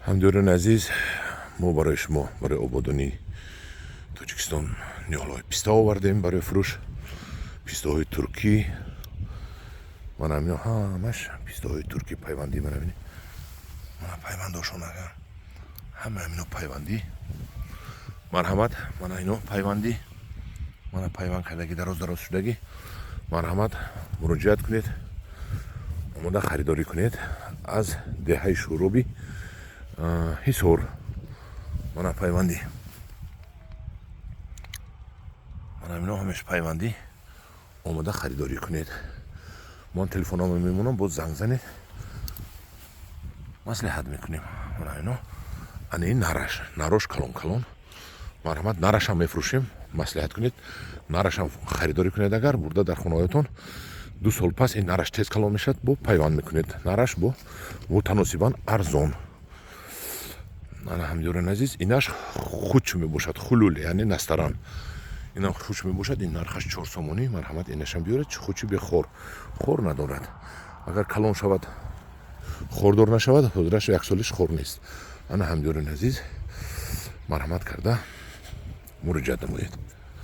ҳамдӯрон азиз, мо барои шумо барои ободонии Тоҷикистон ниҳолҳои писта овардем барои фурӯш. Пистаҳои туркӣ, мана ҳамино ҳамаш пистаҳои туркӣ пайвандӣ менабинӣ. Мана пайвандошон агар ҳама ҳамино пайвандӣ. Марҳамат, мана ино пайвандӣ. Мана пайванд кардагӣ дароз шудагӣ. Марҳамат, муроҷиат кунед, омода харидорӣ кунед аз деҳаи шӯроби Ҳисор. Мана пайвандӣ. Мана ҳамино ҳамаш пайвандӣ. омода харидорӣ кунед. ман телефономо мемонам, боз занг занед, маслиҳат мекунем. мана ино ани нарош калон. марҳамат, нарашам мефурӯшем, маслиҳат кунед, нарашам харидорӣ кунед. Агар бурда дар хонаҳоятон 2 сол пас ин нараш тез калон мешавад, бо пайванд мекунед. Нараш бо таносибан арзон. мана ҳамдӯрон азиз, инаш хуч мебошад, хулул, яъне настаран. инам хуч мебошад, ин нархаш 4 сомонӣ. марҳамат, инашам биёред, хучи бехор, хор надорад. агар калон шавад, хордор нашавад, ҳозираш 1 солиш хор нест. ана ҳамдӯрон азиз, марҳамат карда муроҷиат намоед.